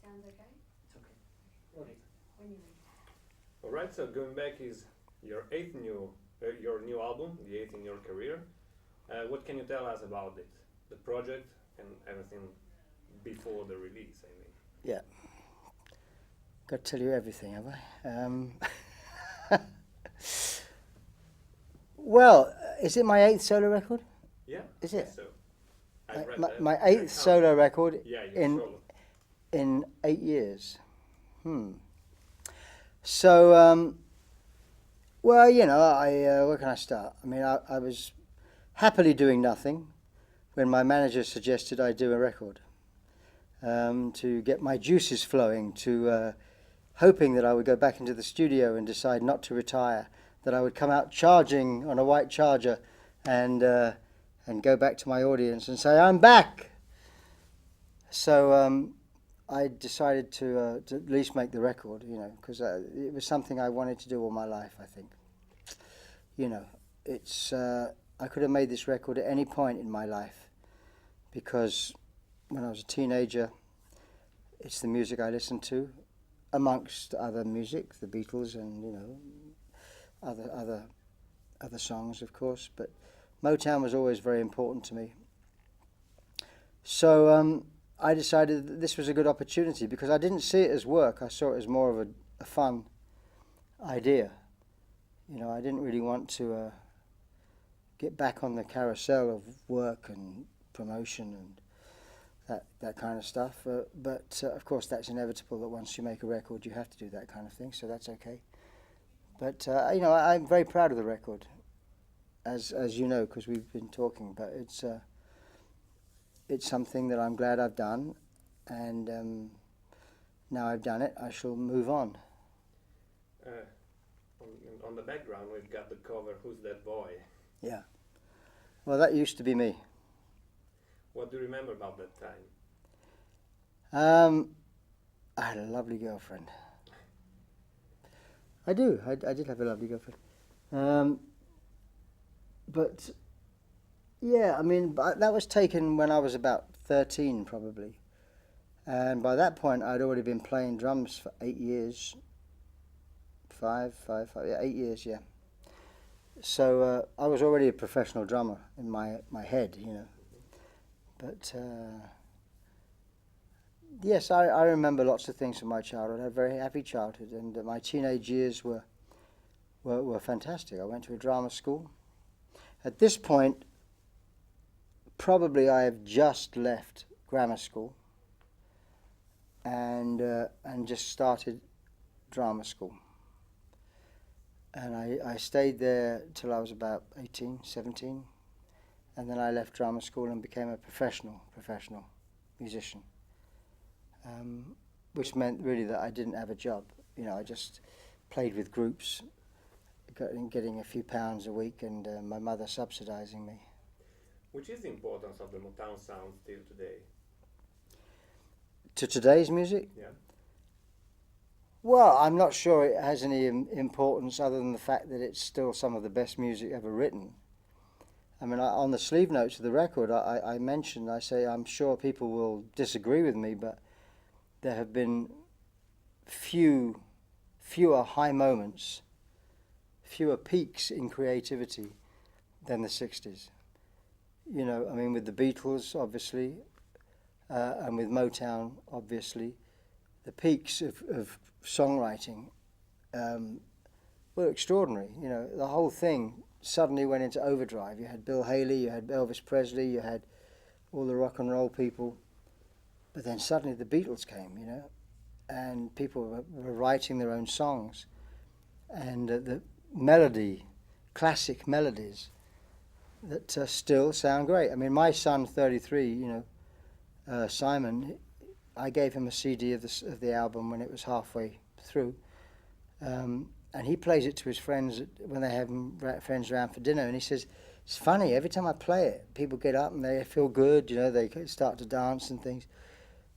Sounds okay? It's okay. When you're ready. All right, so going back is your new album, the eighth in your career. What can you tell us about it, the project, and everything before the release? I mean. Yeah. Got to tell you everything, have I? Well, is it my eighth solo record? Yeah. Is it? So. I read that. My I eighth solo record Yeah, your in solo. in 8 years. So, well, you know, where can I start? I mean, I was happily doing nothing when my manager suggested I do a record, to get my juices flowing, to hoping that I would go back into the studio and decide not to retire, that I would come out charging on a white Charger and go back to my audience and say, "I'm back." So I decided to at least make the record, you know, because it was something I wanted to do all my life, I think. You know, it's I could have made this record at any point in my life, because when I was a teenager, it's the music I listened to, amongst other music, the Beatles and, you know, other songs, of course, but Motown was always very important to me. So I decided that this was a good opportunity, because I didn't see it as work. I saw it as more of a fun idea. You know, I didn't really want to get back on the carousel of work and promotion and that kind of stuff. But of course, that's inevitable, that once you make a record, you have to do that kind of thing, so that's okay. But, you know, I'm very proud of the record, as you know, because we've been talking. But it's something that I'm glad I've done, and now I've done it, I shall move on. On the background, we've got the cover, "Who's That Boy?" Yeah. Well, that used to be me. What do you remember about that time? I had a lovely girlfriend. I do. I did have a lovely girlfriend. But, yeah, I mean, that was taken when I was about 13, probably. And by that point, I'd already been playing drums for 8 years. 8 years, yeah. So I was already a professional drummer in my head, you know. But yes, I remember lots of things from my childhood. I had a very happy childhood, and my teenage years were fantastic. I went to a drama school. At this point, probably I have just left grammar school and just started drama school. And I stayed there till I was about 18, 17. And then I left drama school and became a professional musician, which meant really that I didn't have a job. You know, I just played with groups, getting a few pounds a week, and my mother subsidizing me. Which is the importance of the Motown sound still today? To today's music? Yeah. Well, I'm not sure it has any importance other than the fact that it's still some of the best music ever written. I mean, on the sleeve notes of the record, I say I'm sure people will disagree with me, but there have been fewer high moments, fewer peaks in creativity than the 60s. You know, I mean, with the Beatles, obviously, and with Motown, obviously, the peaks of songwriting were extraordinary. You know, the whole thing suddenly went into overdrive. You had Bill Haley, you had Elvis Presley, you had all the rock and roll people, but then suddenly the Beatles came, you know, and people were writing their own songs, and the melody, classic melodies that still sound great. I mean, my son, 33, you know, Simon, I gave him a CD of the album when it was halfway through, and he plays it to his friends when they have friends around for dinner, and he says, "It's funny, every time I play it, people get up and they feel good, you know, they start to dance and things."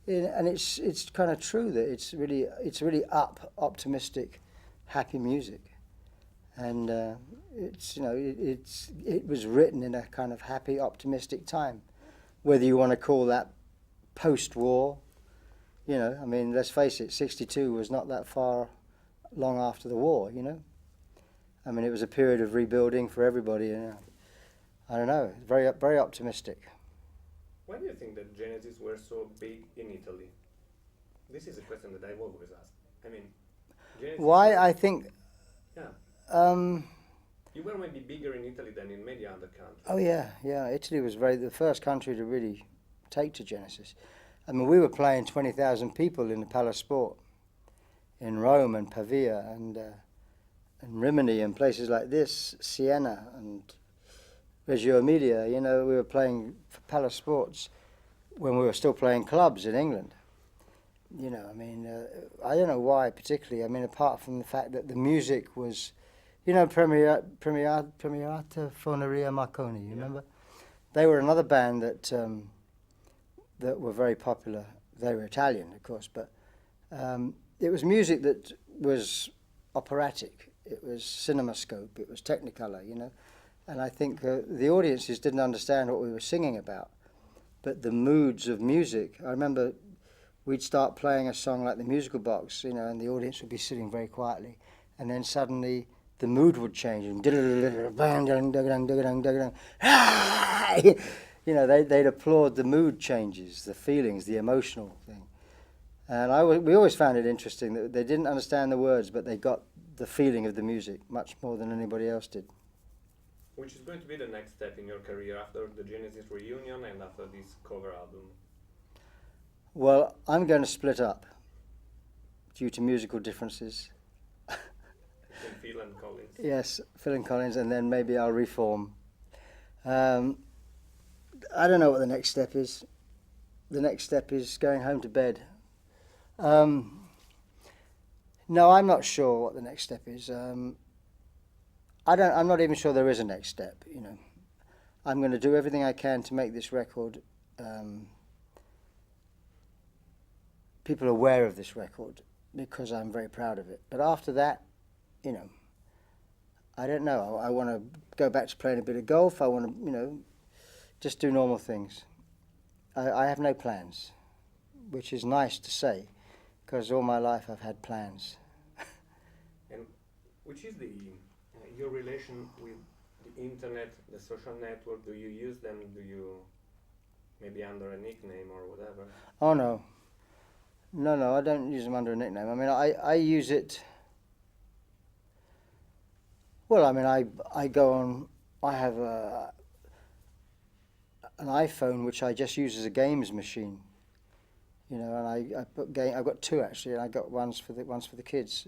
And it's kind of true that it's really optimistic, happy music, and it's, you know, it was written in a kind of happy, optimistic time, whether you want to call that post-war, You know, I mean, let's face it, 62 was not that far long after the war, you know. I mean, it was a period of rebuilding for everybody, you know. I don't know, very optimistic. Why do you think that Genesis were so big in Italy? This is a question that I've always asked. I mean, Genesis Why? I think, yeah, um, you were maybe bigger in Italy than in many other countries. oh yeah, Italy was the first country to really take to Genesis. I mean, we were playing 20,000 people in the Palace Sport in Rome and Pavia and Rimini and places like this, Siena and Reggio Emilia. You know, we were playing for Palace Sports when we were still playing clubs in England. You know, I mean, I don't know why particularly. I mean, apart from the fact that the music was, you know, Premierata Foneria Marconi. You remember? They were another band that that were very popular. They were Italian, of course, but it was music that was operatic. It was cinemascope. It was Technicolor, you know. And I think the audiences didn't understand what we were singing about, but the moods of music. I remember we'd start playing a song like the Musical Box, you know, and the audience would be sitting very quietly, and then suddenly the mood would change, and you know, they'd applaud the mood changes, the feelings, the emotional thing. And we always found it interesting that they didn't understand the words, but they got the feeling of the music much more than anybody else did. Which is going to be the next step in your career after the Genesis reunion and after this cover album? Well, I'm going to split up due to musical differences. Between Phil and Collins? Yes, Phil and Collins, and then maybe I'll reform. I don't know what the next step is. The next step is going home to bed. No, I'm not sure what the next step is. I'm not even sure there is a next step, you know. I'm going to do everything I can to make this record people aware of this record, because I'm very proud of it. But after that, you know, I don't know. I want to go back to playing a bit of golf. I want to, you know, just do normal things. I have no plans, which is nice to say, because all my life I've had plans. And which is your relation with the internet, the social network? Do you use them? Do you maybe under a nickname or whatever? Oh no. No, I don't use them under a nickname. I mean, I use it. Well, I mean, I go on. I have an iPhone which I just use as a games machine. You know, and I put I've got two actually, and I got ones for the kids,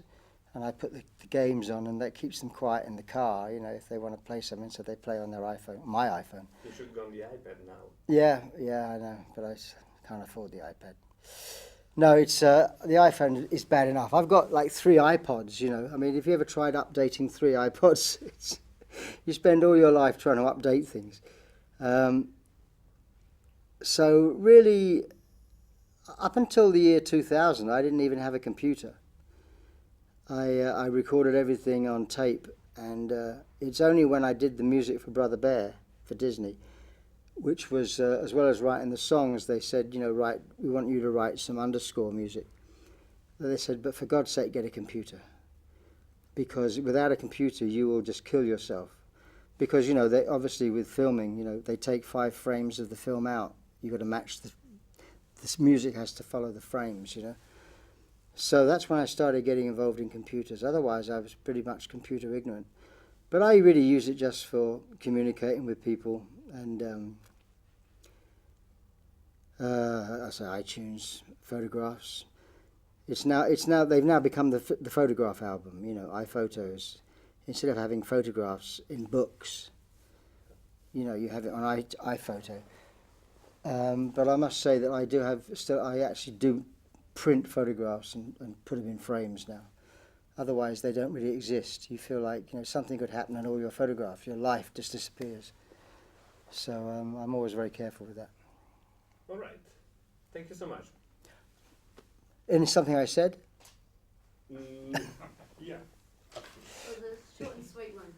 and I put the games on, and that keeps them quiet in the car. You know, if they want to play something, so they play on their iPhone, my iPhone. You should go on the iPad now. Yeah, I know, but I can't afford the iPad. No, it's the iPhone is bad enough. I've got like 3 iPods, you know. I mean, if you ever tried updating 3 iPods, you spend all your life trying to update things. So really, up until the year 2000, I didn't even have a computer. I recorded everything on tape, and it's only when I did the music for Brother Bear for Disney, which was, as well as writing the songs, they said, you know, we want you to write some underscore music. They said, but for God's sake, get a computer. Because without a computer, you will just kill yourself. Because, you know, they obviously with filming, you know, they take 5 frames of the film out. You've got to match this music has to follow the frames, you know. So that's when I started getting involved in computers. Otherwise, I was pretty much computer ignorant. But I really use it just for communicating with people. And I say iTunes, photographs. It's now they've now become the photograph album. You know, iPhotos. Instead of having photographs in books, you know, you have it on iPhoto. But I must say that I actually do print photographs and put them in frames now. Otherwise, they don't really exist. You feel like, you know, something could happen and all your photographs, your life just disappears. So I'm always very careful with that. All right. Thank you so much. And something I said? Yeah. Oh, the short and sweet one.